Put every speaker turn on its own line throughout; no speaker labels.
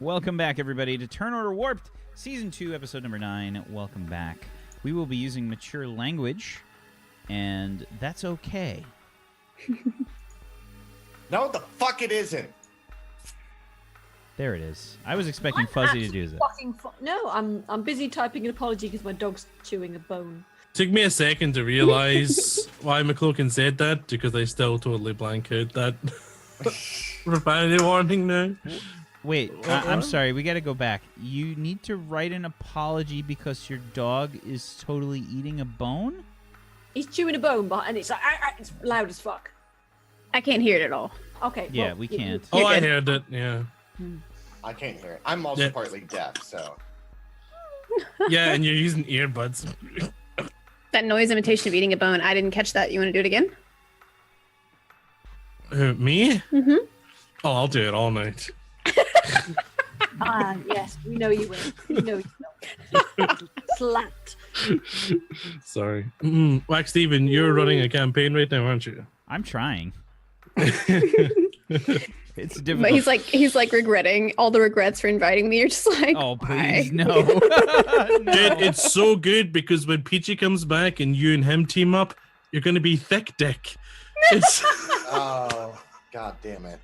Welcome back, everybody, to Turn Order Warped, Season 2, Episode number 9. Welcome back. We will be using mature language, and that's okay.
No, the fuck it isn't.
There it is. I was expecting Fuzzy to do that.
No, I'm busy typing an apology because my dog's chewing a bone.
Took me a second to realize why McClokin said that, because I still totally blank out that profanity warning now.
Wait, I'm sorry. We got to go back. You need to write an apology because your dog is totally eating a bone?
He's chewing a bone, and it's like it's loud as fuck.
I can't hear it at all.
Okay.
Yeah,
well,
we can't.
Oh, I heard it, yeah.
I can't hear it. I'm also partly deaf, so.
Yeah, and you're using earbuds.
That noise imitation of eating a bone, I didn't catch that. You want to do it again?
Me?
Mm-hmm.
Oh, I'll do it all night.
Yes, we know you will. We know you will. Slapped.
Sorry. Wax Steven, you're running a campaign right now, aren't you?
I'm trying. It's difficult.
But he's like regretting all the regrets for inviting me. You're just like,
oh,
why?
please, no.
Dude, it's so good because when Peachy comes back and you and him team up, you're going to be thick dick. It's...
Oh, god damn it.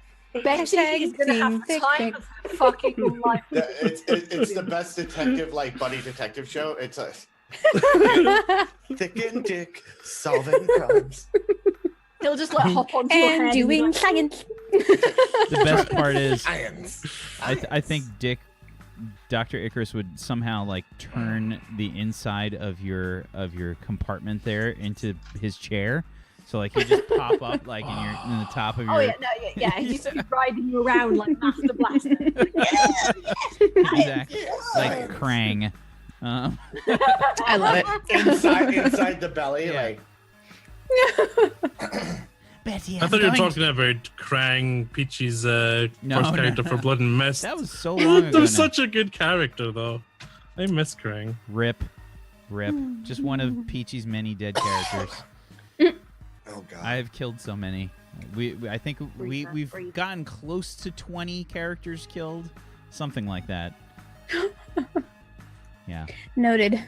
Betty is going to have the time of her fucking life.
It's the best detective, like, buddy detective show. It's a thick and dick solving crimes.
He'll just hop onto your head
and doing science.
The best part is,
Science.
I think Dr. Icarus would somehow like turn the inside of your compartment there into his chair. So like he just pop up like in the top of your.
Oh yeah. He's riding you around like Master Blaster.
Exactly, like Krang.
I love it.
Inside the belly,
Yeah.
like.
Betty,
I thought you were talking about Krang, Peachy's first character for Blood and Mist.
That was so long ago.
That was such a good character, though. I miss Krang.
Rip. Just one of Peachy's many dead characters.
Oh god.
I have killed so many. I think we've gotten close to 20 characters killed, something like that. Yeah.
Noted.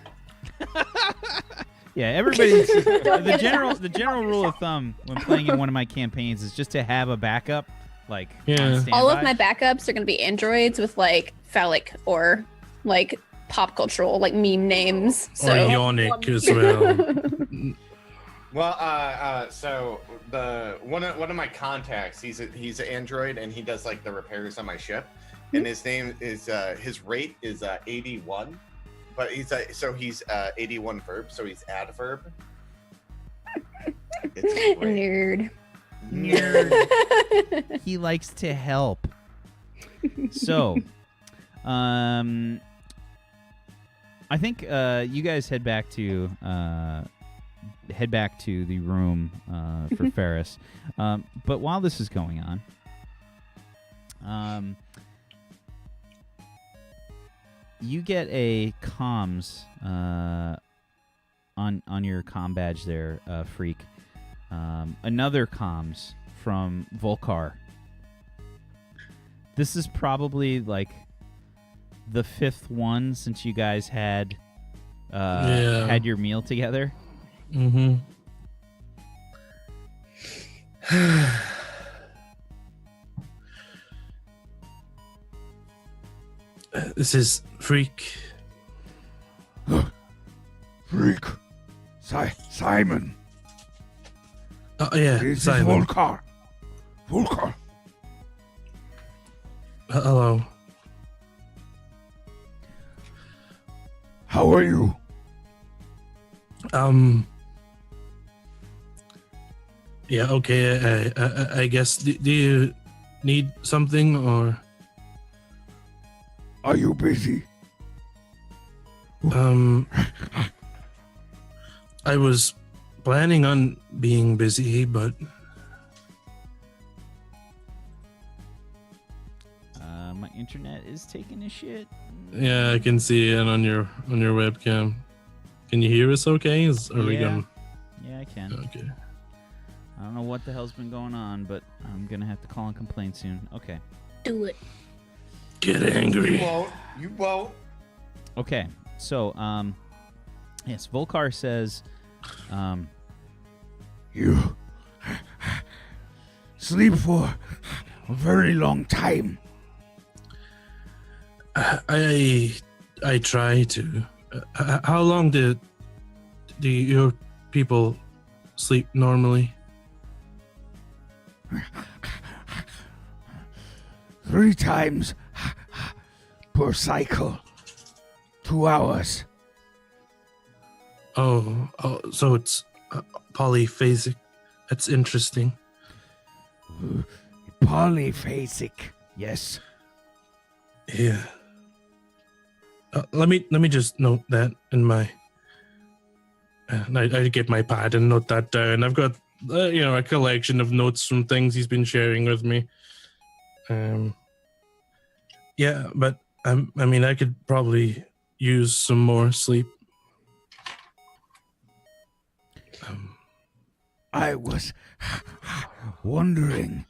Yeah, everybody's the general rule of thumb when playing in one of my campaigns is just to have a backup, like on standby.
All of my backups are going to be androids with like phallic or like pop cultural like meme names. So.
Or Yonic as well.
Well, so the one of my contacts, he's an android and he does like the repairs on my ship, and his name is his rate is 81. But he's 81 verb, so he's adverb. It's great.
Nerd.
He likes to help. So, I think you guys head back to the room for Ferris. But while this is going on, you get a comms on your comm badge there, Freak. Another comms from Volcar. This is probably like the 5th one since you guys had your meal together.
Mm-hmm. This is Freak.
Freak. Simon.
Oh, yeah,
This
Simon.
is Volcar.
Hello.
How are you?
Yeah, okay, I guess. Do you need something, or?
Are you busy?
I was planning on being busy, but
My internet is taking a shit.
yeah, I can see it on your webcam. Can you hear us okay? Are we going?
Yeah, I can.
Okay.
I don't know what the hell's been going on, but I'm gonna have to call and complain soon. Okay.
Do it.
Get angry.
You won't.
Okay, so yes, Volkar says,
You sleep for a very long time.
I try to. How long do your people sleep normally?
3 times per cycle. 2 hours.
Oh, so it's polyphasic. That's interesting.
Polyphasic. Yes.
Yeah. Let me just note that in my. I get my pad and note that down. I've got a collection of notes from things he's been sharing with me. Yeah, but I mean, I could probably use some more sleep.
I was wondering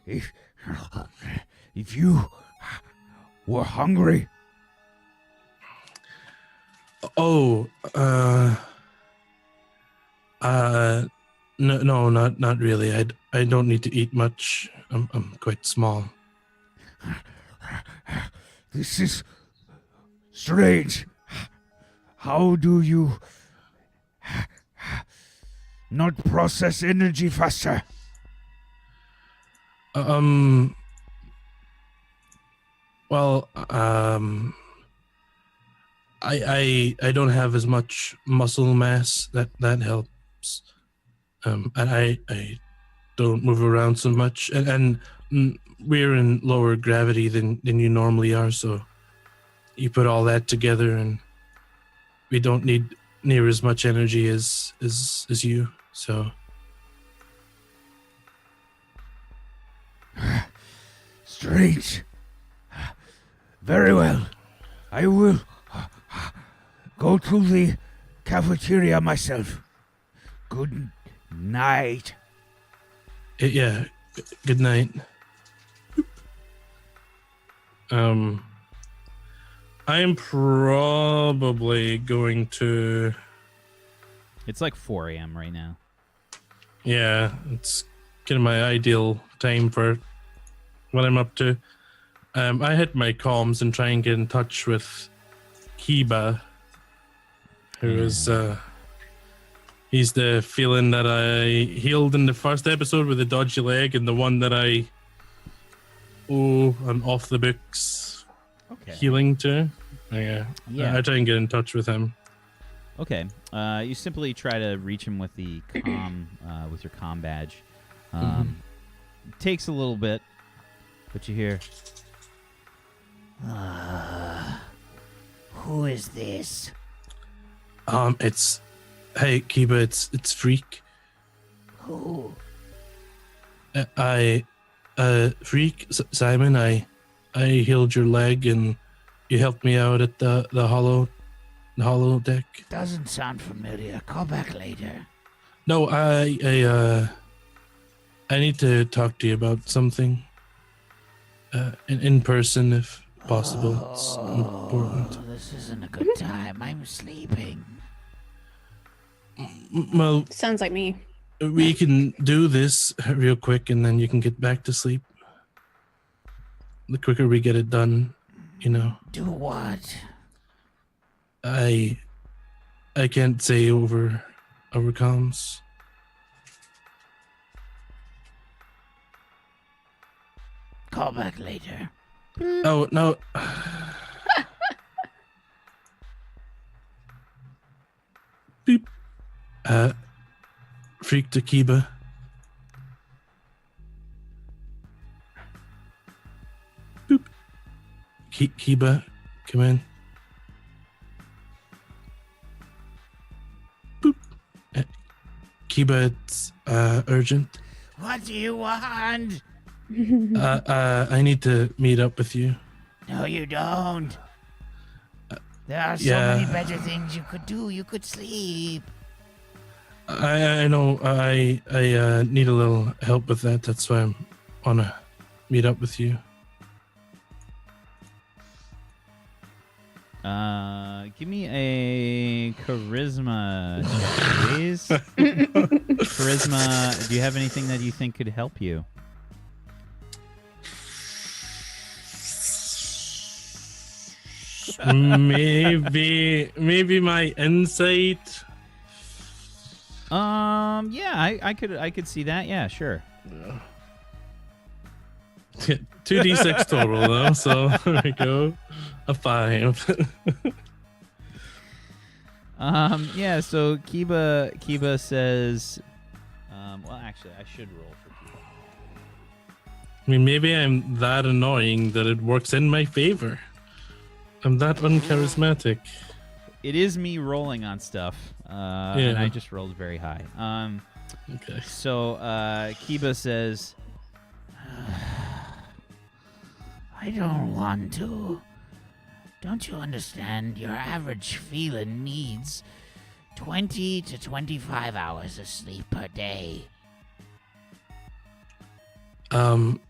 if you were hungry.
Oh, no, not really. I don't need to eat much. I'm quite small.
This is strange. How do you not process energy faster?
Well, I don't have as much muscle mass. That helps. And I don't move around so much, and we're in lower gravity than you normally are. So you put all that together, and we don't need near as much energy as you. So
Strange. Very well. I will go to the cafeteria myself. Good night.
yeah. Good night. I am probably going to.
it's like 4 a.m. right now.
Yeah, it's kind of my ideal time for what I'm up to. I hit my comms and try and get in touch with Kiba, who is he's the feeling that I healed in the first episode with the dodgy leg, and the one that I owe an off the books healing to. Yeah. I try and get in touch with him.
Okay. You simply try to reach him with the with your comm badge. Takes a little bit, but you hear,
Who is this?
It's hey Kiba, it's Freak.
Who?
Freak Simon. I healed your leg and you helped me out at the hollow deck.
Doesn't sound familiar. Call back later.
No, I need to talk to you about something. In person, if possible. It's important.
This isn't a good time. I'm sleeping.
Well,
Sounds like me.
we can do this real quick, and then you can get back to sleep. The quicker we get it done,
Do what?
I can't say over comms.
Call back later.
Oh no. Beep. Freak to Kiba. Boop. Kiba, come in. Boop. Kiba, it's urgent.
What do you want?
I need to meet up with you.
No, you don't. There are so
yeah.
many better things you could do. You could sleep.
I know. I need a little help with that. That's why I wanna meet up with you.
Give me a charisma check, please. Charisma. Do you have anything that you think could help you?
Maybe my insight.
Yeah, I could see that. Yeah, sure.
2d6 total though, so there we go. A 5.
Yeah, so Kiba says, well, actually, I should roll for Kiba.
I mean, maybe I'm that annoying that it works in my favor. I'm that uncharismatic.
It is me rolling on stuff, and I just rolled very high.
Okay.
So Kiba says,
I don't want to. Don't you understand? Your average feline needs 20 to 25 hours of sleep per day.
Can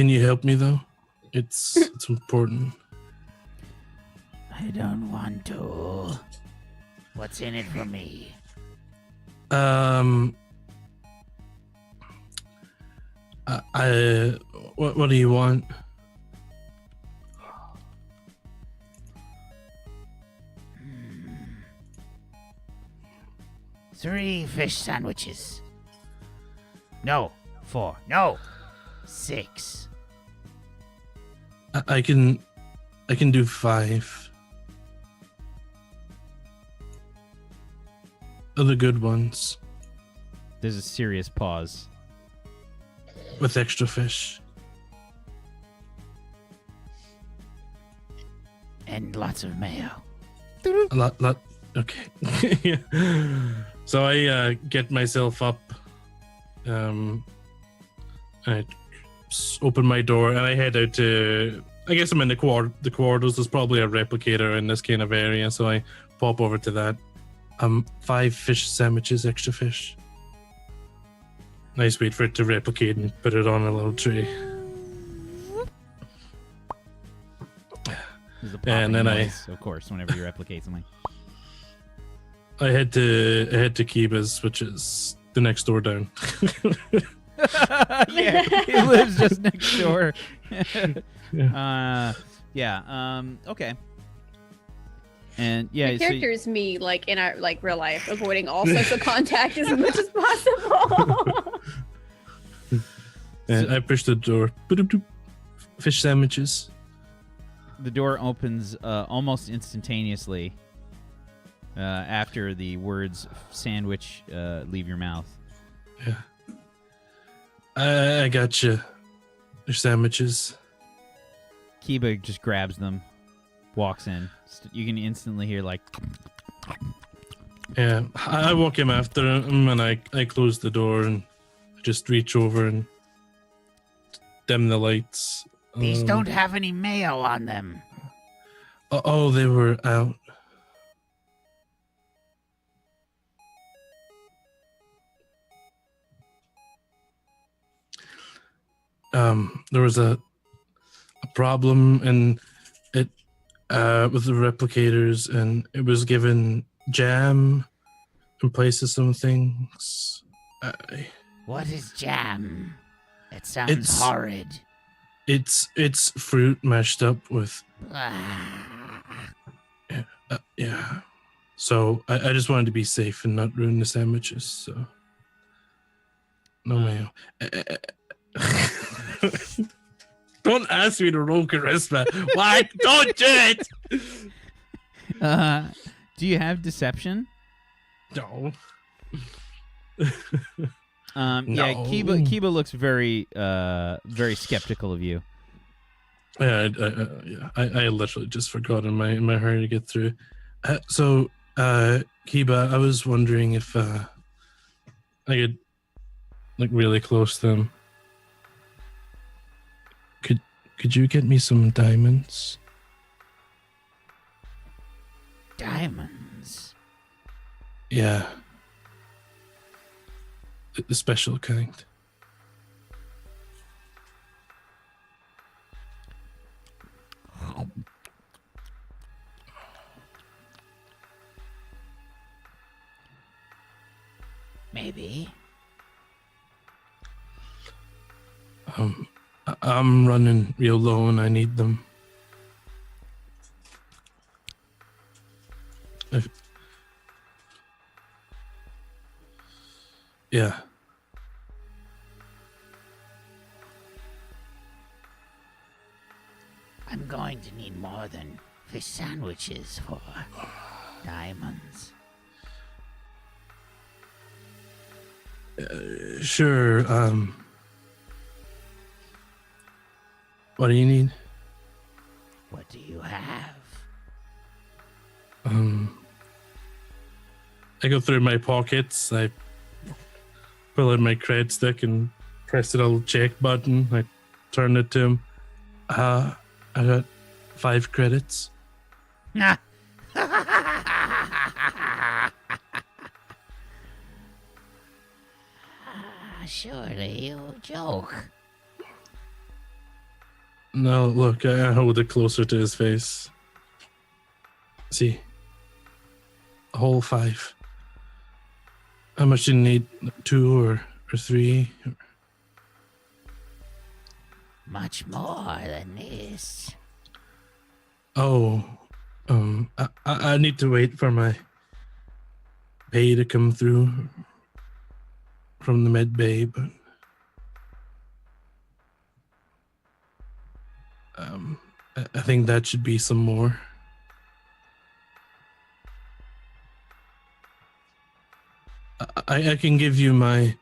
you help me though? It's important.
I don't want to. What's in it for me?
What do you want?
Three fish sandwiches. No. 4. No. 6.
I can do 5. Other good ones
there's a serious pause.
with extra fish.
And lots of mayo.
A lot. Okay. Yeah. So I get myself up. I open my door and I head out to. I guess I'm in the quarters. There's probably a replicator in this kind of area, so I pop over to that. 5 fish sandwiches, extra fish. Nice, wait for it to replicate and put it on a little tray.
There's a
And then
noise, of course, whenever you replicate something.
I head to Kiba's, which is the next door down.
Yeah, he lives just next door. Okay. And yeah,
The character is me, like in our real life, avoiding all sorts of contact as much as possible.
And I push the door. Boop-doop-doop. Fish sandwiches.
the door opens almost instantaneously after the words "sandwich" leave your mouth.
Yeah. I got you. Your sandwiches.
Kiba just grabs them, walks in. You can instantly hear like.
Yeah, I walk him after him and I close the door and just reach over and dim the lights.
These don't have any mayo on them.
Oh, they were out. There was a problem and it with the replicators, and it was given jam in place of some things.
What is jam? It sounds horrid.
It's fruit mashed up with. Yeah. So I just wanted to be safe and not ruin the sandwiches. So no mayo. Don't ask me to roll charisma. Why? Don't do it.
Do you have deception?
No.
Yeah,
No.
Kiba looks very very skeptical of you.
Yeah, I literally just forgot in my hurry to get through. So, Kiba, I was wondering if I could like really close to them. Could you get me some diamonds?
Diamonds?
Yeah. The special kind. I'm running real low and I need them. Yeah.
I'm going to need more than fish sandwiches for diamonds.
Sure. What do you need?
What do you have?
I go through my pockets. I pull out my cred stick and press the little check button. I turn it to him. I got 5 credits.
Surely you joke.
No, look, I hold it closer to his face. See? A whole 5. How much do you need? 2 or 3?
Much more than this.
Oh, I need to wait for my pay to come through from the med bay, but I think that should be some more. I can give you my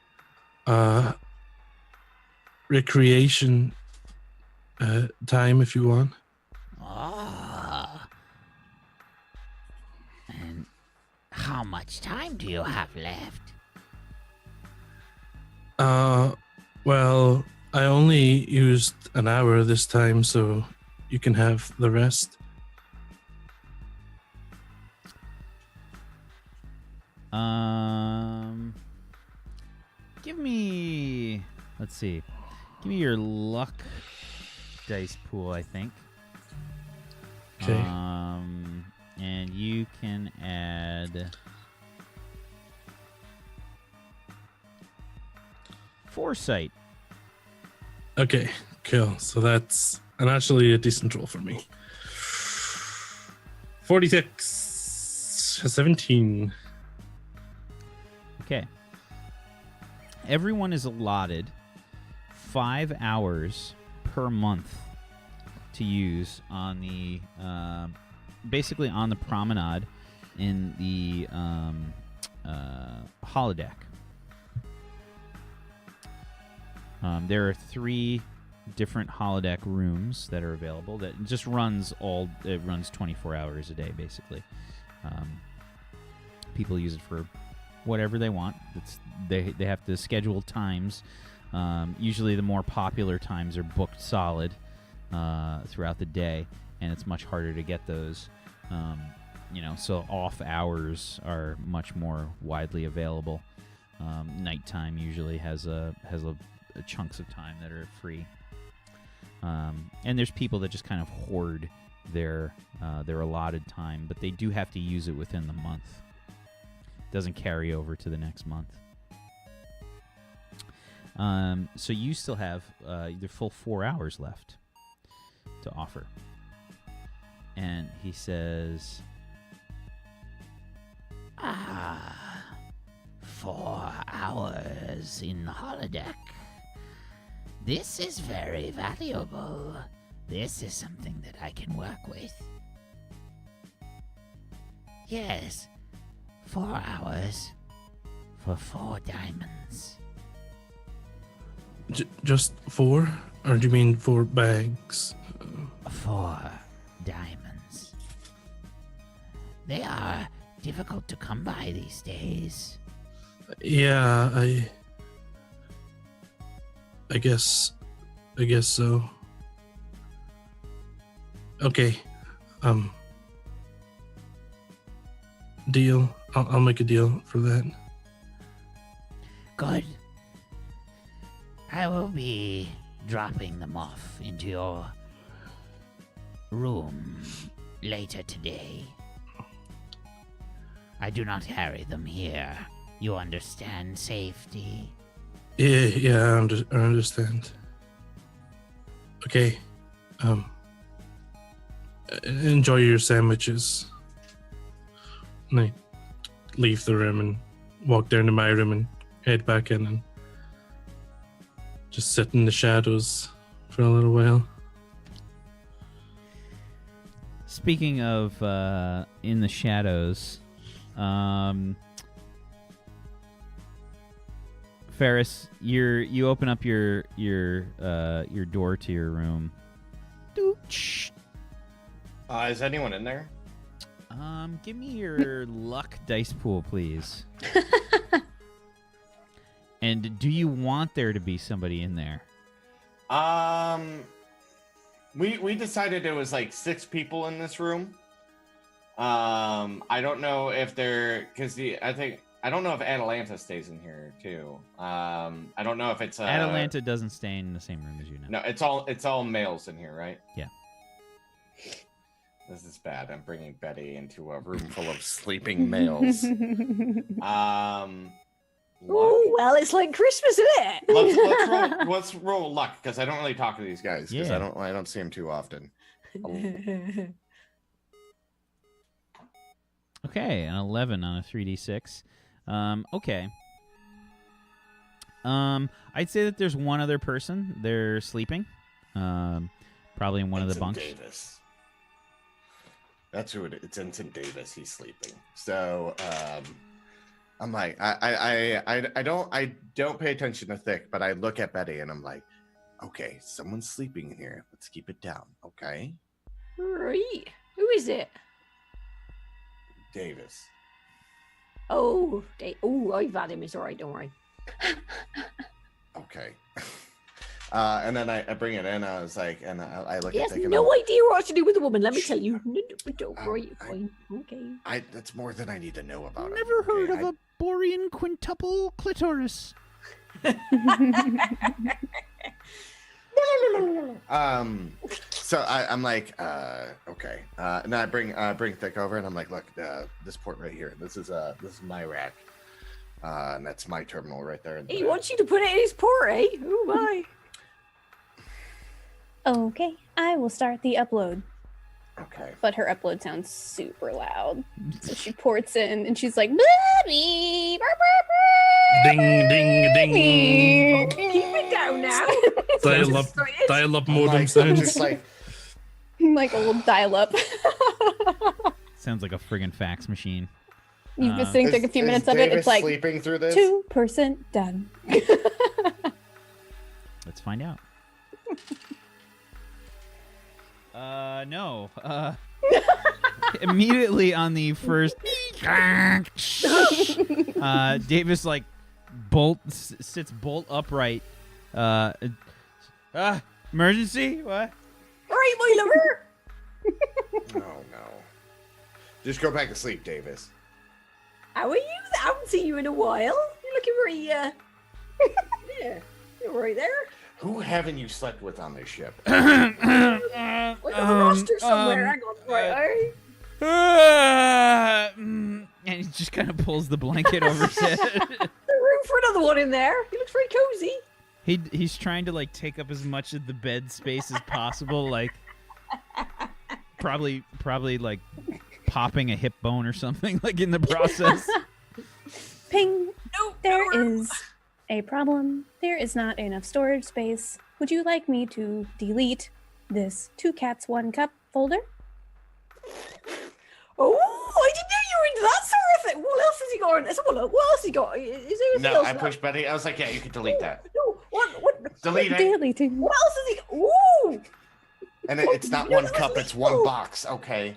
recreation time if you want.
Oh. And how much time do you have left?
Well, I only used an hour this time, so you can have the rest.
Give me, let's see. Give me your luck dice pool, I think.
Okay.
And you can add foresight.
Okay, cool. So that's actually a decent roll for me. 46, 17.
Okay. Everyone is allotted 5 hours per month to use on the basically on the promenade in the holodeck. There are 3 different holodeck rooms that are available that just runs 24 hours a day basically. People use it for whatever they want. They have to schedule times. Usually the more popular times are booked solid throughout the day, and it's much harder to get those. So off hours are much more widely available. Nighttime usually has a chunks of time that are free. And there's people that just kind of hoard their allotted time, but they do have to use it within the month. Doesn't carry over to the next month. So you still have the full 4 hours left to offer. And he says,
4 hours in the holodeck. This is very valuable. This is something that I can work with. Yes, 4 hours for 4 diamonds.
Just 4? Or do you mean 4 bags?
4 diamonds. They are difficult to come by these days.
Yeah, I guess so. Okay. Deal. I'll make a deal for that.
Good. I will be dropping them off into your room later today. I do not carry them here. You understand safety?
Yeah, I understand. Okay. Enjoy your sandwiches. And I leave the room and walk down to my room and head back in and just sit in the shadows for a little while.
Speaking of in the shadows, Ferris, you open up your door to your room.
Is anyone in there?
Give me your luck dice pool, please. And do you want there to be somebody in there?
We decided it was like 6 people in this room. I don't know if they're I don't know if Atalanta stays in here too. I don't know if it's
Atalanta doesn't stay in the same room as you now.
No, it's all males in here, right?
Yeah.
This is bad. I'm bringing Betty into a room full of sleeping males.
Oh, well, it's like Christmas, isn't it?
Let's roll luck, because I don't really talk to these guys, because
Yeah.
I don't see them too often.
Okay, an 11 on a 3d6. Okay. I'd say that there's one other person. They're sleeping. Probably in one of the bunks.
Davis. That's who it is. It's Ensign Davis. He's sleeping. So I'm like, I don't pay attention to Thick, but I look at Betty and I'm like, okay, someone's sleeping in here. Let's keep it down, okay?
Right. Who is it?
Davis.
Oh, I've had him. It's all right. Don't worry.
Okay. And then I bring it in. I was like, and I look
He
at
has
Thick and
no
I'm-
idea what to do with the woman. Let me tell you. Don't worry. You're fine. Okay.
That's more than I need to know about him.
Never heard
okay?
of a Borean quintuple clitoris.
So I'm like, okay, and then I bring Thick over, and I'm like, look, this port right here, this is my rack, and that's my terminal right there.
He wants you to put it in his port, eh? Oh my.
Okay, I will start the upload.
Okay.
But her upload sounds super loud. So she ports in and she's like, "Baby,
Ding, ding, ding.
Keep it down now.
Dial up
I'm
modem
like,
sounds.
just like,
like old dial up."
Sounds like a friggin' fax machine.
You've been sitting through a few minutes of it.
Davis
It's like
sleeping through this.
2% done.
Let's find out. No. Immediately on the first, Davis like sits bolt upright. Emergency? What?
All right, my lover.
Oh no. Just go back to sleep, Davis.
How are you? I haven't seen you in a while. You're looking very, yeah, you're right there.
Who haven't you slept with on this ship?
Like a roster somewhere. Hang on, right?
And he just kind of pulls the blanket over his head.
There's room for another one in there. He looks very cozy.
He's trying to like take up as much of the bed space as possible, like probably like popping a hip bone or something like in the process.
Ping.
No,
There is a problem. There is not enough storage space. Would you like me to delete this 2 cats 1 cup folder?
Oh, I didn't know you were into that sort of thing. What else has he got? Let's have a look. What else has he got? Is there anything
No,
else?
I pushed Betty. I was like, yeah, you can delete that.
No, what?
Delete it.
Deleting.
What else has he got? Ooh!
And it's not one cup, it's one box. Okay.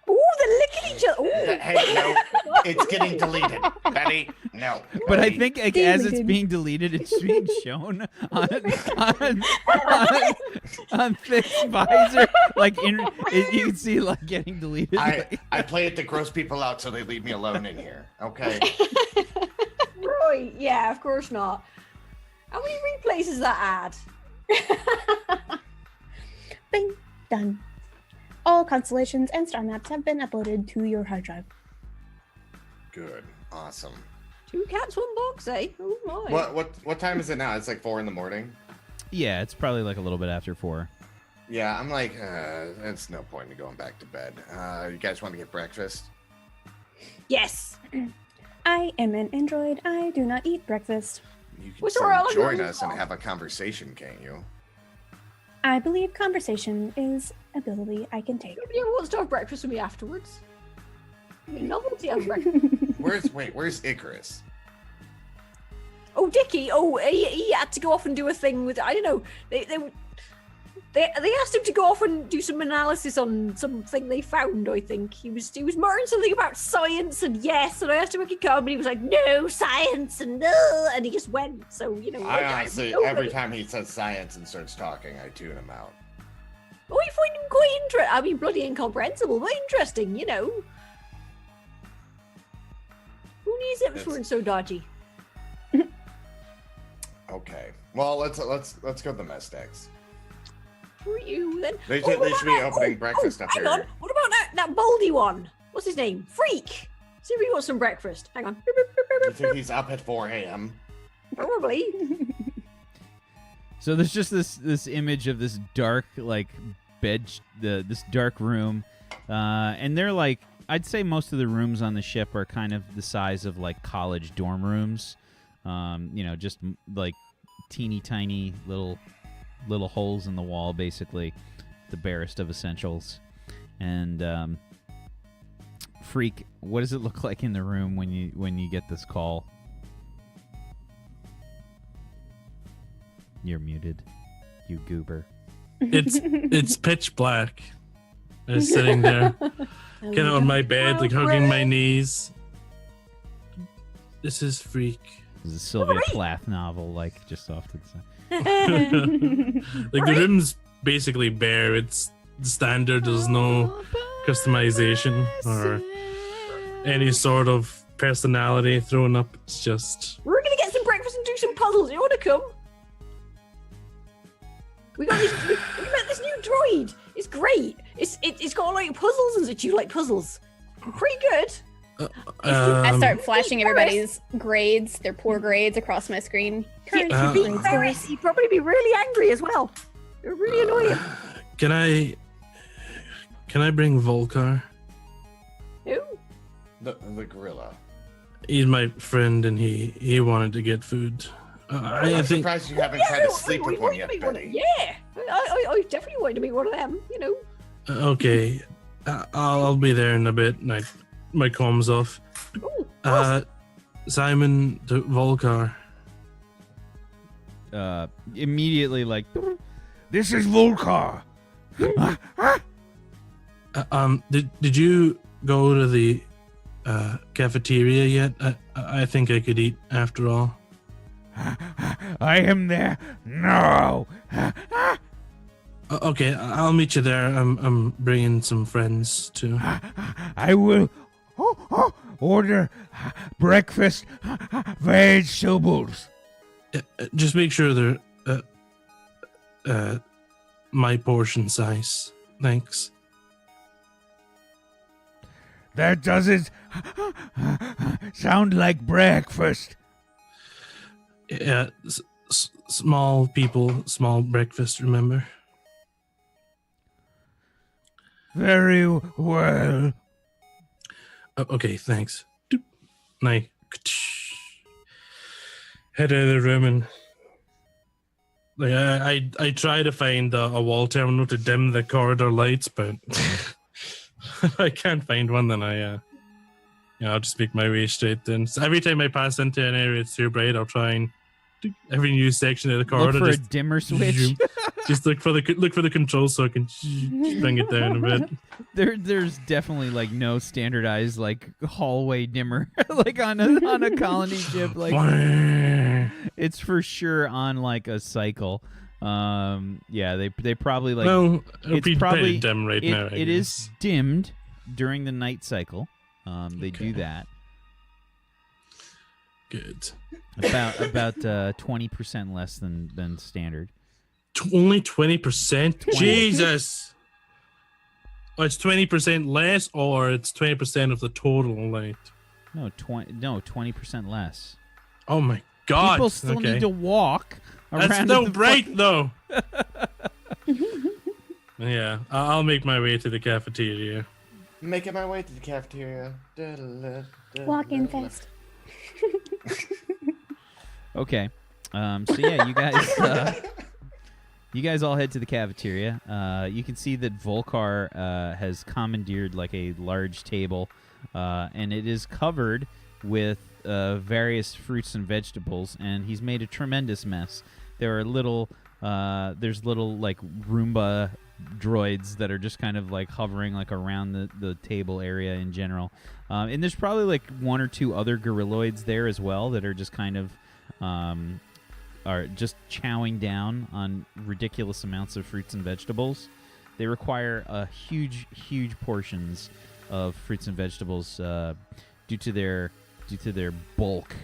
Ooh, they're licking each other. Ooh.
Hey, no, it's getting deleted. Betty, no.
But I
Betty.
think like, as it's
Deleted.
being deleted, it's being shown on Thick's visor. Like you can see like getting deleted.
I play it to gross people out so they leave me alone in here. Okay.
Right, yeah, of course not. How many replays is that ad?
Bing. Done. All constellations and star maps have been uploaded to your hard drive.
Good. Awesome.
2 cats, 1 box, eh? Oh my.
What time is it now? It's like 4 in the morning.
Yeah, it's probably like a little bit after 4.
Yeah, I'm like, it's no point in going back to bed. You guys want to get breakfast?
Yes.
I am an android. I do not eat breakfast.
You can
What's
still
wrong with
join
you?
us and have a conversation, can't you?
I believe conversation is ability I can take.
Nobody ever wants to have breakfast with me afterwards. Novelty of breakfast.
Where's Icarus?
Oh, Dickie. Oh, he had to go off and do a thing with. I don't know. They asked him to go off and do some analysis on something they found. I think he was muttering something about science and yes, and I asked him if he could come, and he was like, no science and no, and he just went. So
I honestly, every time he says science and starts talking, I tune him out.
Oh, I find him quite interesting. I mean, bloody incomprehensible, but interesting. Who needs him for so dodgy?
Okay. Well, let's go to the mess decks.
Who are you then?
They should be opening breakfast up
hang
here.
on. What about that baldy one? What's his name? Freak. See if he wants some breakfast. Hang on.
You think he's up at 4 a.m.?
Probably.
So there's just this image of this dark like bed, this dark room, and they're like, I'd say most of the rooms on the ship are kind of the size of like college dorm rooms, just like teeny tiny little holes in the wall, basically the barest of essentials. And Freak, what does it look like in the room when you get this call? You're muted, you goober.
It's pitch black. I was sitting there, kind of on my bed, like hugging my knees. This is Freak.
This is a Sylvia Plath novel, like just off to the side.
Like the room's basically bare. It's standard. There's no customization or any sort of personality thrown up. It's just.
We're gonna get some breakfast and do some puzzles. You want to come? We met this new droid. It's great. It's got like puzzles and such. You like puzzles? Pretty good.
I start flashing everybody's grades, their poor grades, across my screen.
He'd probably be really angry as well. It would really annoy him.
Can I bring Volcar?
Who?
The gorilla.
He's my friend, and he wanted to get food.
I'm surprised you haven't tried to sleep with one yet, Betty.
Yeah, I definitely want to meet one of them.
Okay, I'll be there in a bit. And my comms off.
Ooh,
Simon to Volcar.
Immediately, like,
This is Volcar.
Did you go to the cafeteria yet? I think I could eat after all.
I am there. No.
Okay, I'll meet you there. I'm bringing some friends too.
I will order breakfast vegetables.
Just make sure they're my portion size. Thanks.
That doesn't sound like breakfast.
Yeah, small people, small breakfast, remember?
Very well.
Okay, thanks. Doop. And I head out of the room and I try to find a wall terminal to dim the corridor lights, but I can't find one. Then I'll just make my way straight in. So every time I pass into an area it's too bright, I'll try and every new section of the corridor.
look for
just
a dimmer switch.
just look for the control so I can bring it down a bit.
There's definitely like no standardized like hallway dimmer like on a colony ship. Like it's for sure on like a cycle. Yeah, they probably like.
Well,
it's probably
dim right now.
It is dimmed during the night cycle. They do that.
Good.
About 20% less than standard.
Only 20%? Jesus! Oh, it's 20% less, or it's 20% of the total light?
No, 20% less.
Oh my god!
People still
okay.
need to walk around.
That's still
the
bright though. Yeah, I'll make my way to the cafeteria.
Making my way to the cafeteria.
Walking fast.
Okay. So yeah, you guys all head to the cafeteria. You can see that Volcar has commandeered like a large table, and it is covered with various fruits and vegetables, and he's made a tremendous mess. There are there's little like Roomba droids that are just kind of like hovering like around the table area in general. And there's probably like one or two other Gorriloids there as well that are just kind of are just chowing down on ridiculous amounts of fruits and vegetables. They require huge portions of fruits and vegetables due to their bulk.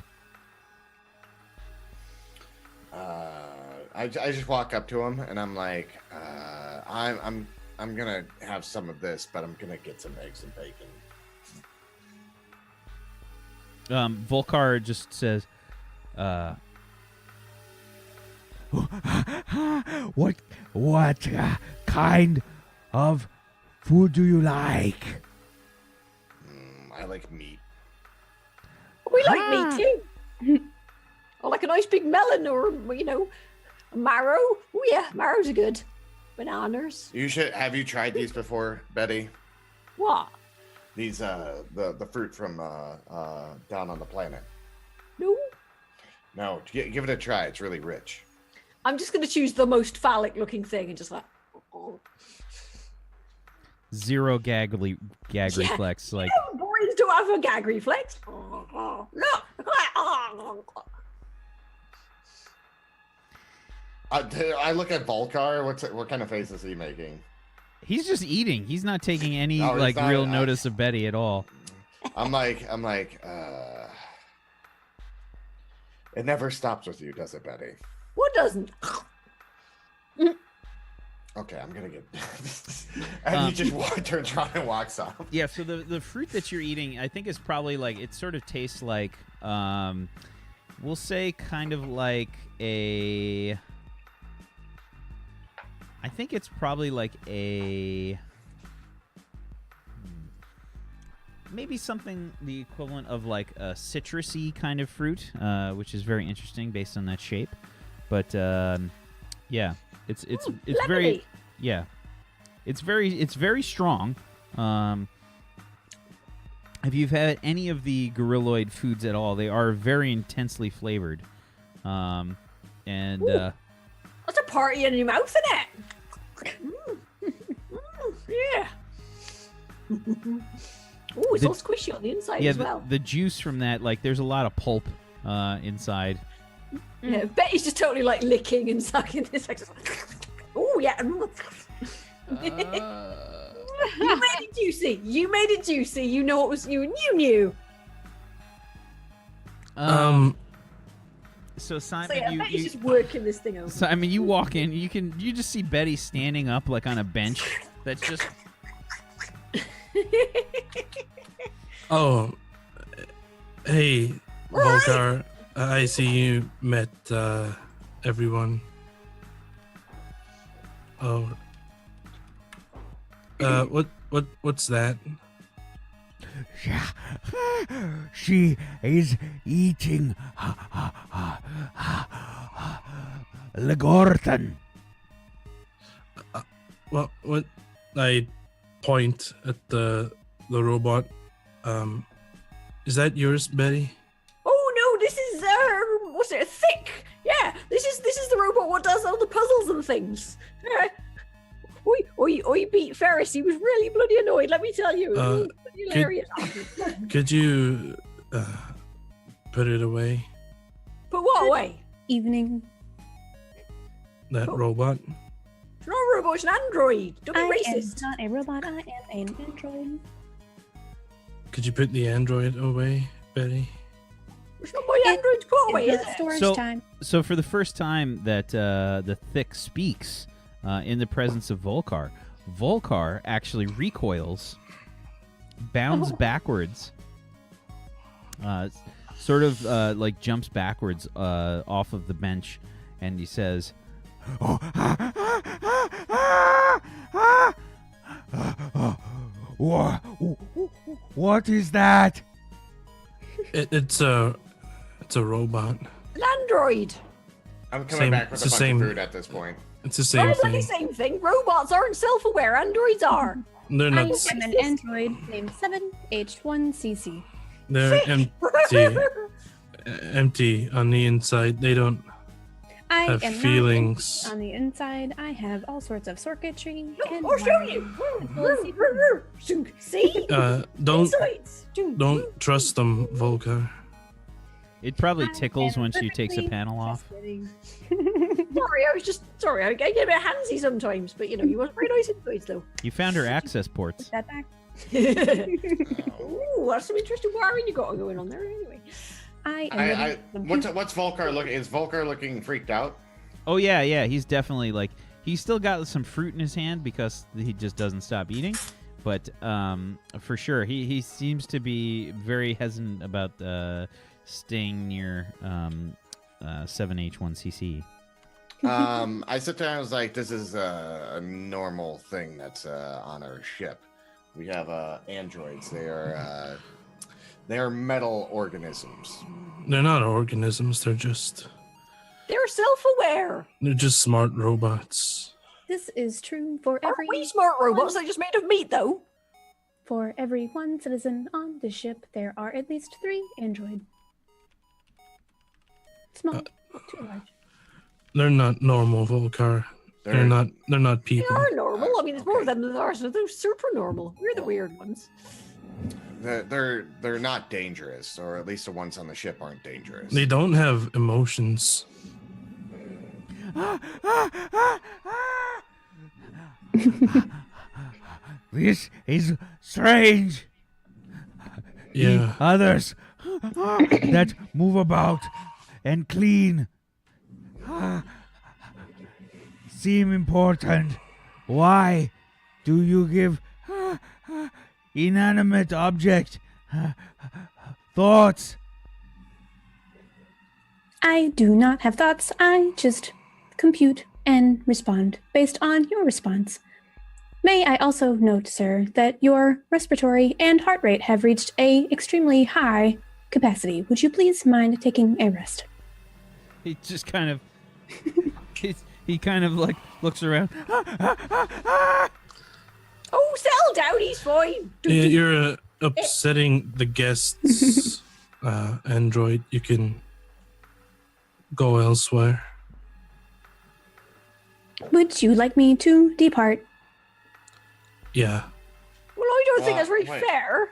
I just walk up to him and I'm like, I'm gonna have some of this, but I'm gonna get some eggs and bacon.
Volcar just says,
What kind of food do you like?
I like meat.
We like meat too. Or like a nice big melon, or a marrow. Oh yeah, marrows are good. Bananas.
Have you tried these before, Betty?
What?
These the fruit from down on the planet.
No.
No, give it a try. It's really rich.
I'm just gonna choose the most phallic looking thing and just like. Oh.
Zero gag reflex. Like
boys don't have a gag reflex. Look.
I look at Volcar. What kind of face is he making?
he's just eating. He's not taking any
No, he's not,
real notice of Betty at all.
I'm like, it never stops with you, does it, Betty?
What doesn't?
Okay, I'm gonna get. And he just turns around and walks off.
Yeah, so the fruit that you're eating, I think, is probably like, it sort of tastes like, we'll say kind of like a. I think it's probably like a. Maybe something the equivalent of like a citrusy kind of fruit, which is very interesting based on that shape. But yeah, it's very it's very strong. If you've had any of the Gorriloid foods at all, they are very intensely flavored. And
that's a party in your mouth, isn't it? Yeah. Oh, it's all squishy on the inside as well.
The juice from that, like, there's a lot of pulp inside.
Yeah, Betty's just totally like licking and sucking. It's like, oh yeah. You made it juicy. You made it juicy. You know what was you knew.
So Simon,
So yeah, Betty's just working this thing over.
So I mean, you walk in, you just see Betty standing up like on a bench. That's just.
Oh, hey, Volcar. I see you met everyone. Oh, what's that?
She is eating Legorton.
What? I point at the robot. Is that yours, Betty?
Oh no, this is what's it? Thick. Yeah, this is the robot what does all the puzzles and things. Oi, beat Ferris. He was really bloody annoyed. Let me tell you, it was really hilarious.
Could you put it away?
Put what away?
Evening.
That robot?
It's not a robot. It's an android. Don't be
I
racist.
am not a robot. I am an android.
Could you put the android away, Betty?
It's not my android to put away, is it?
Storage time.
So for the first time that the Thick speaks in the presence of Volcar, Volcar actually recoils, bounds backwards, sort of like jumps backwards off of the bench, and he says, "What is that?"
It's a robot.
An android.
I'm coming back with a bunch of food at this point.
It's the same
It's like the
thing.
same thing. Robots aren't self-aware. Androids are.
They're
I
not.
am an android named 7H1CC.
They're empty on the inside. They don't
I
have
am not
feelings.
on the inside. I have all sorts of circuitry. and
I'll show you. See?
Don't
Insides.
trust them, Volker.
It probably
I
tickles
am
when she takes a
perfectly
panel off.
just kidding.
Sorry. I get a bit handsy sometimes, but you wasn't very nice insides though.
You found her access ports.
That back.
Ooh, that's some interesting wiring you got going on there. Anyway,
I am.
What's Volkar looking? Is Volkar looking freaked out?
Oh yeah. He's definitely like he's still got some fruit in his hand because he just doesn't stop eating. But for sure, he seems to be very hesitant about staying near 7H1CC.
I sit there and I was like, this is a normal thing that's on our ship. We have androids. They are metal organisms.
They're not organisms. They're just
self-aware.
smart robots.
This is true for every.
Aren't we smart robots? They're just made of meat, though.
For every one citizen on the ship, there are at least 3 android. Small, too large.
They're not normal, Volkar. They're not
They
people.
are normal. I mean, there's more of them than there are, so they're super normal. We're the weird ones.
They're not dangerous, or at least the ones on the ship aren't dangerous.
They don't have emotions.
This is strange.
Yeah.
The others that move about and clean seem important. Why do you give inanimate object thoughts?
I do not have thoughts. I just compute and respond based on your response. May I also note, sir, that your respiratory and heart rate have reached a extremely high capacity. Would you please mind taking a rest?
He just kind of he kind of like looks around.
Oh, settle down. He's fine.
Yeah, you're upsetting the guests, android. You can go elsewhere.
Would you like me to depart?
Yeah.
Well, I don't think that's very
wait.
fair.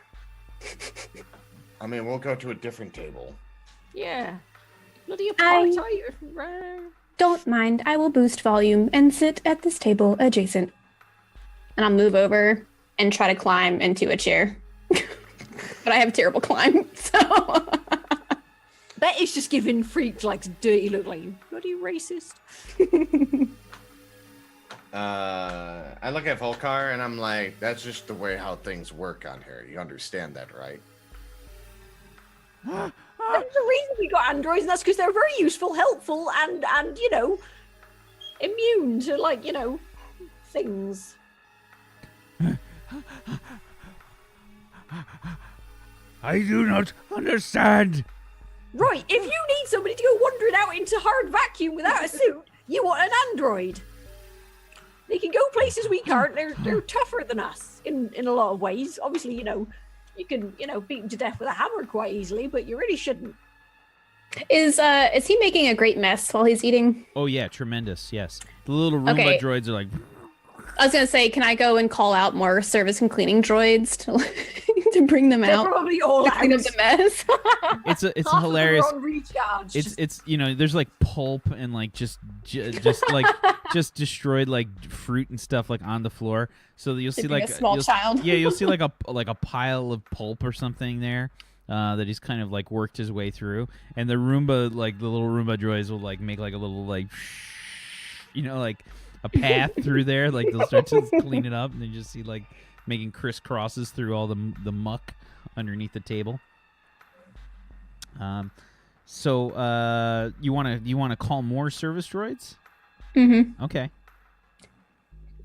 I mean, we'll go to a different table.
Yeah. Bloody apartheid.
Don't mind. I will boost volume and sit at this table adjacent. And I'll move over and try to climb into a chair. But I have terrible climb, so.
Bet it's just giving freaks like dirty look like you bloody racist.
I look at Volkar and I'm like, that's just the way how things work on here. You understand that, right?
There's a reason we got androids, and that's because they're very useful, helpful, and immune to things.
I do not understand.
Right, if you need somebody to go wandering out into hard vacuum without a suit, you want an android. They can go places we can't. They're tougher than us in a lot of ways. Obviously, you can beat them to death with a hammer quite easily, but you really shouldn't.
Is he making a great mess while he's eating?
Oh yeah, tremendous. Yes, the little Roomba
Okay.
droids are like.
I was gonna say, can I go and call out more service and cleaning droids to bring them
They're
out?
probably all
To
out.
clean up the mess.
It's
Half
a
of them
hilarious.
are on recharge.
It's there's like pulp and like just like just destroyed like fruit and stuff like on the floor. So that you'll see
Like
like
a small
you'll-
child.
Yeah, you'll see like a pile of pulp or something there. That he's kind of like worked his way through, and the Roomba, like the little Roomba droids, will like make like a little like, like a path through there. Like they'll start to clean it up, and then you just see like making crisscrosses through all the muck underneath the table. So you wanna call more service droids?
Mm-hmm.
Okay.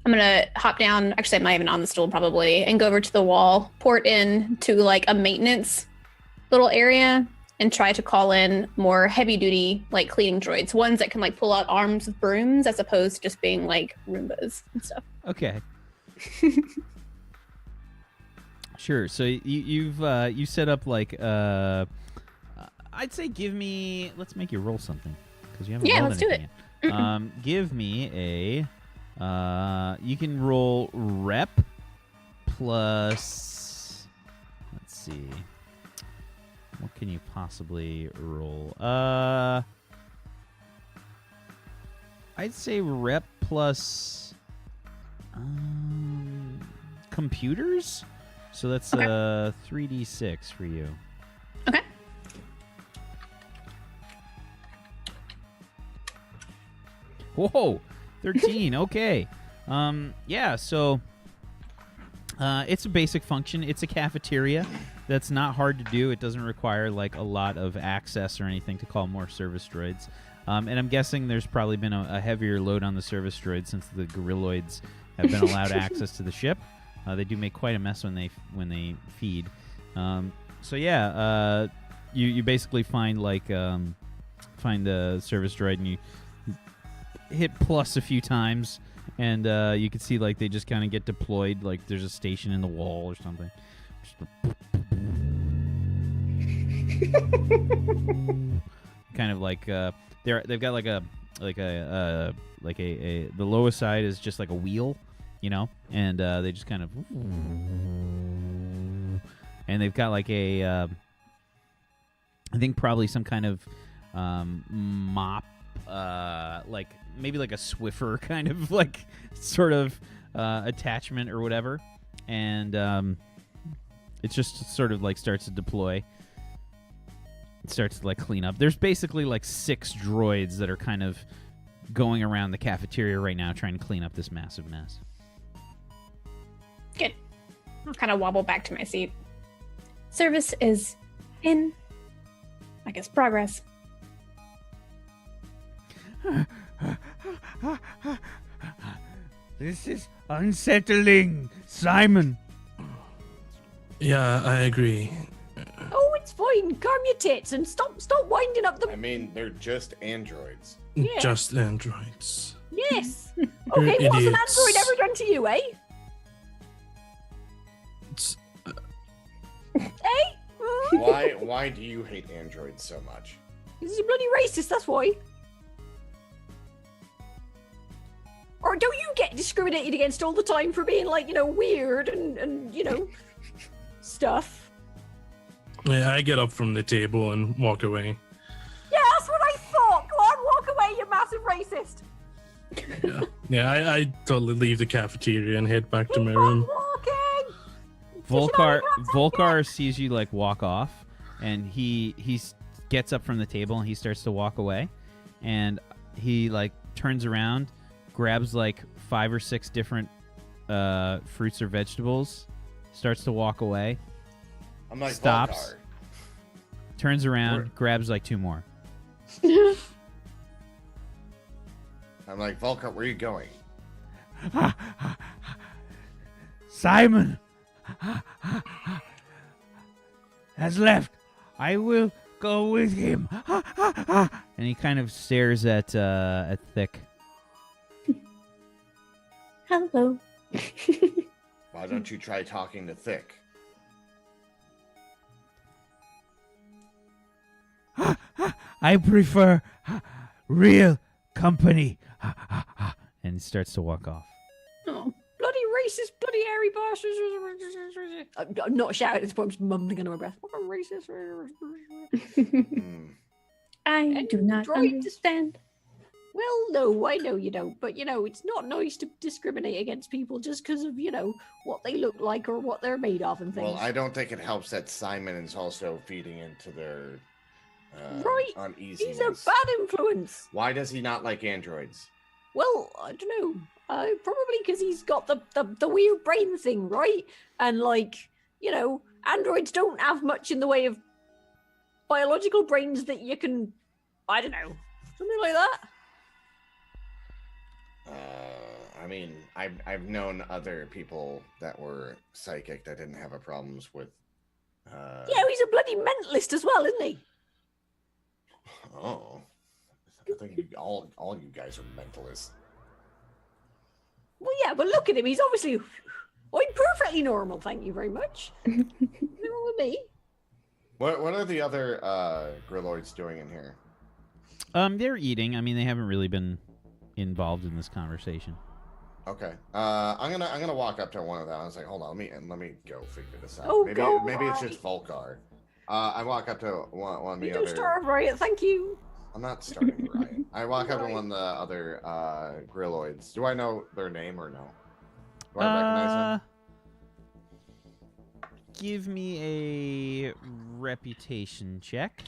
I'm gonna hop down. Actually, I'm not even on the stool probably, and go over to the wall, port in to like a maintenance little area, and try to call in more heavy duty like cleaning droids, ones that can like pull out arms with brooms as opposed to just being like Roombas and stuff.
Okay. Sure. So you set up like I'd say let's make you roll something because you haven't rolled
let's do
anything yet. Give me a you can roll rep plus, let's see, what can you possibly roll? I'd say rep plus computers. So that's 3d6 for you.
Okay.
Whoa, 13. Okay. Yeah, so it's a basic function. It's a cafeteria. That's not hard to do. It doesn't require like a lot of access or anything to call more service droids. And I'm guessing there's probably been a heavier load on the service droids since the Gorriloids have been allowed access to the ship. They do make quite a mess when they feed. So yeah, you basically find the service droid and you hit plus a few times, and you can see like they just kind of get deployed. Like there's a station in the wall or something. Kind of like they've got the lowest side is just like a wheel, you know, and they just kind of, and they've got like a I think probably some kind of mop, like maybe like a Swiffer kind of like sort of attachment or whatever, and it just sort of like starts to deploy. It starts to like clean up. There's basically like 6 droids that are kind of going around the cafeteria right now trying to clean up this massive mess.
Good. I'll kind of wobble back to my seat. Service is in, I guess, progress.
This is unsettling, Simon.
Yeah, I agree.
Oh, it's fine. Calm your tits and stop winding up the.
I mean, they're just androids.
Yeah.
Just androids.
Yes.
You're
Okay, what's an
idiots.
android ever done to you, eh?
It's-
Eh?
Why do you hate androids so much?
Because you're bloody racist, that's why. Or don't you get discriminated against all the time for being like, weird and stuff?
Yeah, I get up from the table and walk away.
Yeah, that's what I thought. Go on, walk away, you massive racist.
Yeah, I totally leave the cafeteria and head back to my
Keep on
room.
walking.
Volcar sees you like walk off, and he gets up from the table and he starts to walk away, and he like turns around, grabs like 5 or 6 different fruits or vegetables, starts to walk away,
I'm like,
stops,
Volcar.
turns around,
Where-
grabs like 2 more.
I'm like, Volcar, where are you going?
Simon has left. I will go with him.
And he kind of stares at Thick.
Hello.
Why don't you try talking to Thick?
I prefer real company.
And he starts to walk off.
Oh.
Bloody racist, bloody hairy bastards. I'm not shouting at this point, I'm just mumbling under my breath. What a racist.
Hmm.
I do not
Droid-
understand.
Well, no, I know you don't, but it's not nice to discriminate against people just because of, what they look like or what they're made of and things.
Well, I don't think it helps that Simon is also feeding into their
Right.
uneasiness.
He's a bad influence.
Why does he not like androids?
Well, I don't know. Probably because he's got the weird brain thing, right? And androids don't have much in the way of biological brains that you can, I don't know, something like that?
I mean, I've known other people that were psychic that didn't have problems with.
Yeah, he's a bloody mentalist as well, isn't he?
Oh, I think all you guys are mentalists.
Well, yeah, but look at him. He's obviously, I'm perfectly normal. Thank you very much. Nothing wrong with me.
What are the other Gorriloids doing in here?
They're eating. I mean, they haven't really been involved in this conversation.
Okay. I'm gonna walk up to one of them. I was like, hold on, let me go figure this out.
Oh,
maybe it's just Volcar. I walk up to one of the
You
other.
don't start a riot, thank you.
I'm not starting a riot. I walk up to one of the other Gorriloids. Do I know their name or no? Do I recognize them?
Give me a reputation check.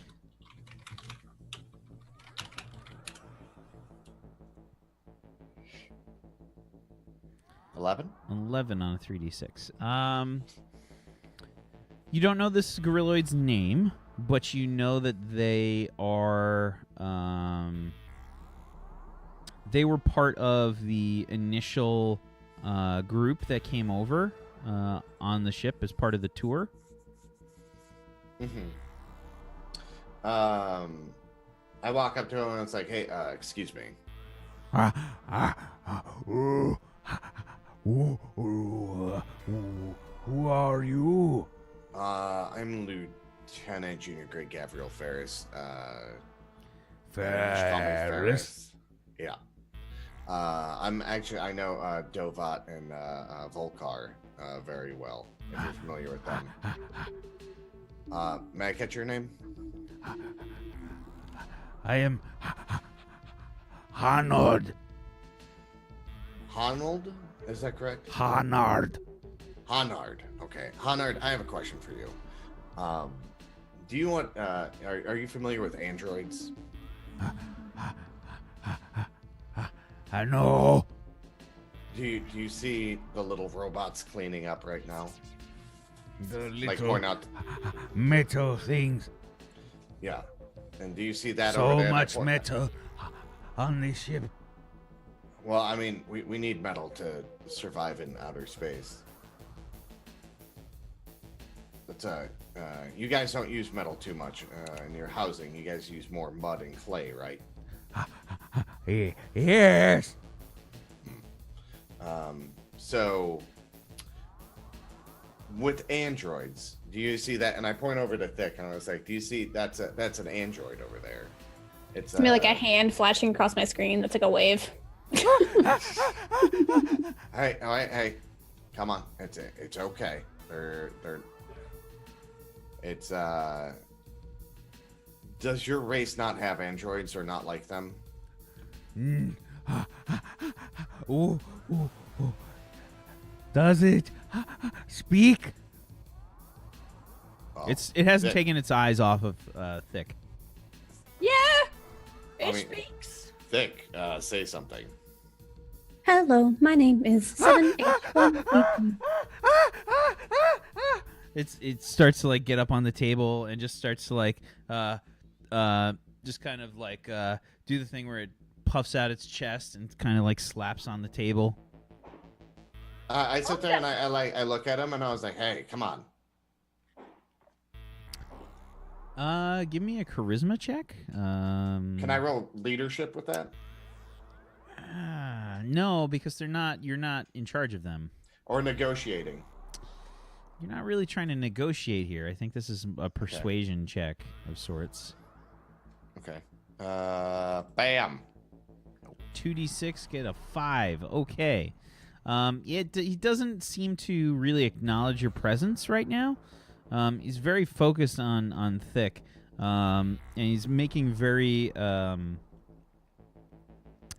$11?
11 on a 3d6. You don't know this Gorriloid's name, but you know that they are they were part of the initial group that came over on the ship as part of the tour.
Mm-hmm. I walk up to him and it's like, hey, excuse me.
Who are you?
I'm Lieutenant Junior Grade Gavriel Ferris.
Ferris?
Yeah. I'm actually, I know Dovat and Volcar very well, if you're familiar with them. May I catch your name?
I am Hanard.
Honald? Is that correct?
Hanard.
Honard. Okay. Honard, I have a question for you. Do you want, are you familiar with androids?
I know.
Do you see the little robots cleaning up right now?
The
Like
little
pouring out.
metal things.
Yeah. And do you see that
So
over there?
much metal on this ship.
Well, I mean, we need metal to survive in outer space. But you guys don't use metal too much in your housing. You guys use more mud and clay, right?
Yes.
So with androids, do you see that? And I point over to Thick, and I was like, "Do you see that's an android over there?" It's
me like a hand flashing across my screen. That's like a wave.
Hey, come on. It's okay. It's does your race not have androids or not like them?
Ooh. Does it speak?
Oh,
It hasn't
Thick.
taken its eyes off of Thick.
Yeah, it
I mean-
speaks.
Thick, say something.
Hello, my name is 781.
It starts to like get up on the table and just starts to like just kind of like do the thing where it puffs out its chest and kind of like slaps on the table.
I sit there and I look at him and I was like, "Hey, come on."
Give me a charisma check.
Can I roll leadership with that?
No, because you're not in charge of them.
Or negotiating?
You're not really trying to negotiate here. I think this is a persuasion check of sorts.
Okay. Bam.
2d6, get a 5. Okay. He doesn't seem to really acknowledge your presence right now. He's very focused on Thick, and he's making very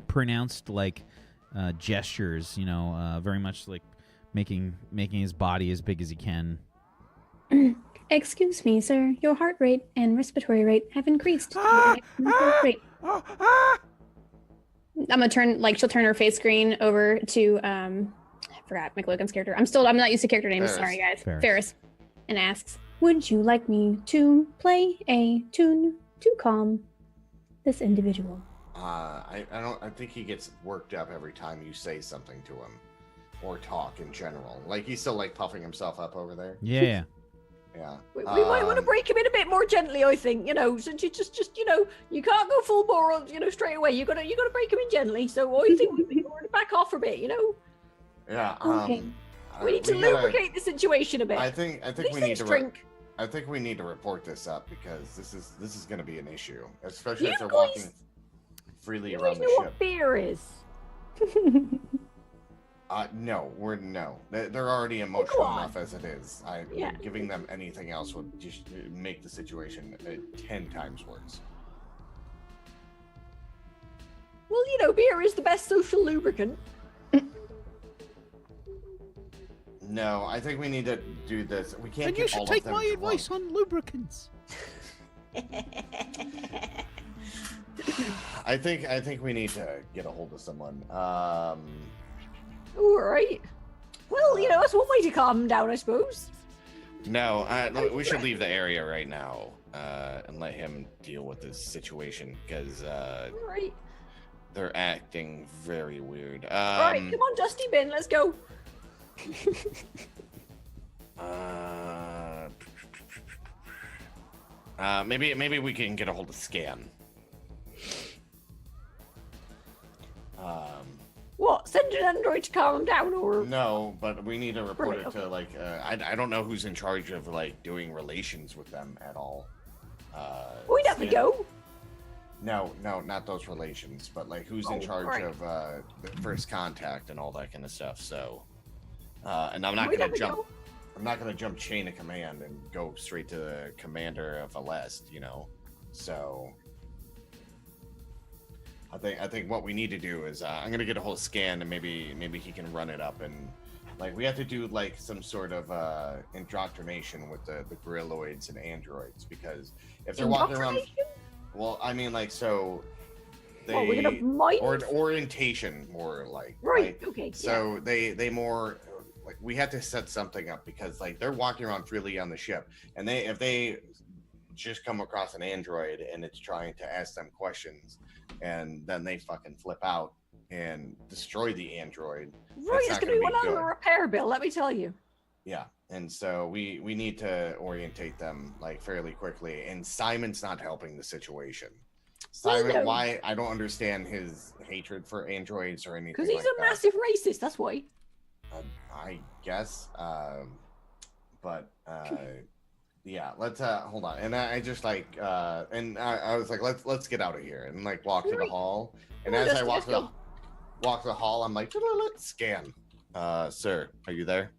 pronounced like gestures. Very much like making his body as big as he can.
Excuse me, sir. Your heart rate and respiratory rate have increased. Rate. I'm gonna she'll turn her face screen over to I forgot McLogan's character. I'm not used to character names.
Ferris.
Sorry, guys.
Ferris.
Ferris, and asks, would you like me to play a tune to calm this individual?
I think he gets worked up every time you say something to him, or talk in general. Like he's still like puffing himself up over there.
Yeah.
Yeah.
We might want to break him in a bit more gently, I think. Since you just you can't go full bore, straight away. You gotta break him in gently. So I think we want to back off a bit,
Yeah.
Okay.
We need to lubricate the situation a bit.
I think we need to
drink.
I think we need to report this up because this is going to be an issue, especially if they're
guys-
walking freely
You
around
guys
the
know
ship.
what beer is?
No. They're already emotional
on.
enough as it is.
Yeah.
Giving them anything else would just make the situation 10 times worse.
Well, beer is the best social lubricant.
No, I think we need to do this. We can't
And
get
you should
all
take
of them
my
drunk.
advice on lubricants.
I think we need to get a hold of someone.
All right. Well, that's one way to calm him down, I suppose.
No, we should leave the area right now and let him deal with this situation because
All right.
they're acting very weird.
All right, come on, Dusty Bin, let's go.
Maybe we can get a hold of Scan.
What? Send an android to calm him down, or
No, but we need to report
Right,
it to like I don't know who's in charge of like doing relations with them at all.
we'd have to
Scan-
go.
No, not those relations, but like who's in
Oh,
charge
right.
of the first contact and all that kind of stuff. So, and I'm not
We'd
gonna
have to
jump.
go.
I'm not gonna jump chain of command and go straight to the commander of Alest, So, I think what we need to do is I'm gonna get a whole scan and maybe he can run it up and like we have to do like some sort of indoctrination with the Gorriloids and androids because if they're walking around. Well, I mean, like, so they
We're gonna mind.
or orientation more like
Right. Okay.
So they more like we have to set something up because like they're walking around freely on the ship, and if they just come across an android and it's trying to ask them questions, and then they fucking flip out and destroy the android.
Right. It's
not
gonna be
gonna
one
be
on the
good.
repair bill. Let me tell you.
Yeah, and so we need to orientate them like fairly quickly. And Simon's not helping the situation. Simon,
no.
why I don't understand his hatred for androids or anything.
Because he's
like
a
that.
massive racist. That's why.
I guess, but yeah. Let's hold on. And I just like and I was like, let's get out of here and like walk to the
Right.
hall. And
Come on,
as I
Dusty,
walk
let's
to the hall, I'm like, let's scan. Sir, are you there?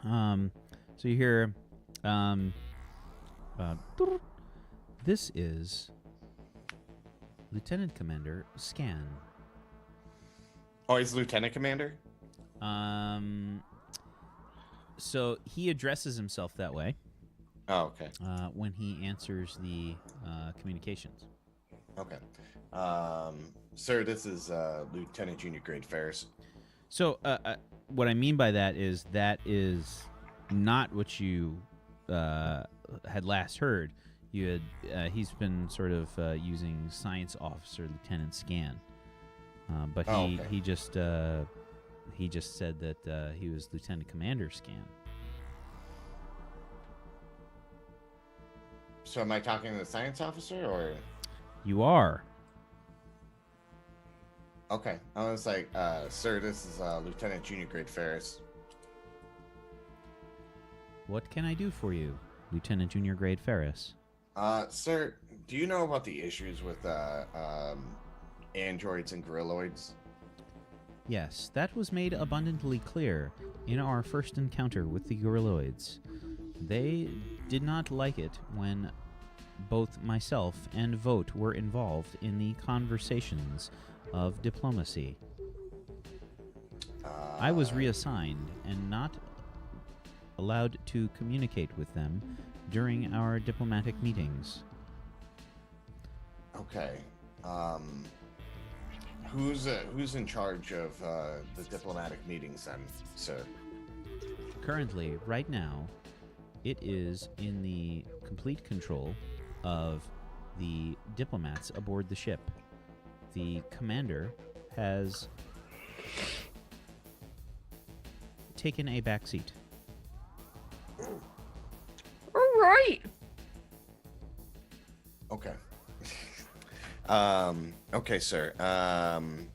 So you hear, this is Lieutenant Commander Scan.
Oh, he's Lieutenant Commander.
So he addresses himself that way
Oh, okay.
when he answers the communications.
Okay. Sir, this is Lieutenant Junior Grade Ferris.
So what I mean by that is not what you had last heard. You had he's been sort of using Science Officer Lieutenant Scan, but
okay.
he just said that he was Lieutenant Commander Scan.
So am I talking to the science officer or?
You are.
Okay. I was like, sir, this is Lieutenant Junior Grade Ferris.
What can I do for you, Lieutenant Junior Grade Ferris?
Sir, do you know about the issues with androids and Gorriloids?
Yes, that was made abundantly clear in our first encounter with the Gorriloids. They did not like it when both myself and Vote were involved in the conversations of diplomacy. I was reassigned and not allowed to communicate with them during our diplomatic meetings.
Okay. Who's in charge of the diplomatic meetings then, sir?
currently, right now, it is in the complete control of the diplomats aboard the ship. The commander has taken a back seat.
All right.
Okay. Okay, sir.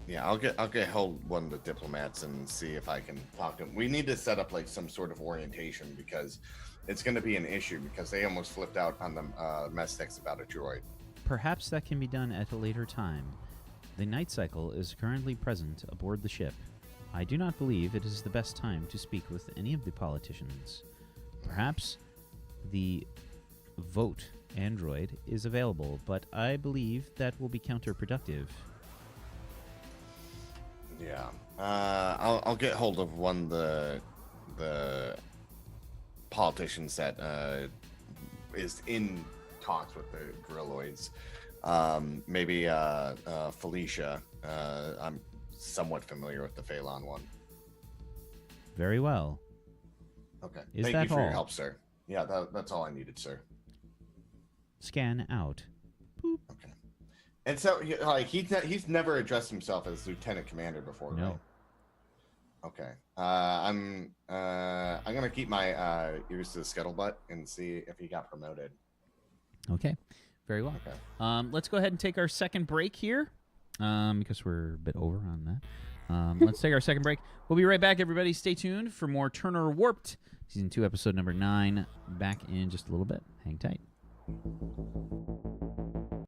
Yeah, I'll get hold of one of the diplomats and see if I can talk to him. We need to set up like some sort of orientation because it's going to be an issue because they almost flipped out on the mess text about a droid.
Perhaps that can be done at a later time. The night cycle is currently present aboard the ship. I do not believe it is the best time to speak with any of the politicians. Perhaps the vote android is available, but I believe that will be counterproductive.
Yeah. I'll get hold of one of the politicians that is in talks with the Gorriloids. Maybe Felicia. I'm somewhat familiar with the Phelan one.
Very well.
Okay.
Is
Thank
that
you for your
all?
help, sir. Yeah, that's all I needed, sir.
Scan out.
Okay. And so, he's never addressed himself as lieutenant commander before,
No.
right? Okay. I'm gonna keep my ears to the scuttlebutt and see if he got promoted.
Okay. Very well.
Okay.
Let's go ahead and take our second break here because we're a bit over on that. Let's take our second break. We'll be right back, everybody. Stay tuned for more Turner Warped, Season 2, Episode number 9. Back in just a little bit. Hang tight.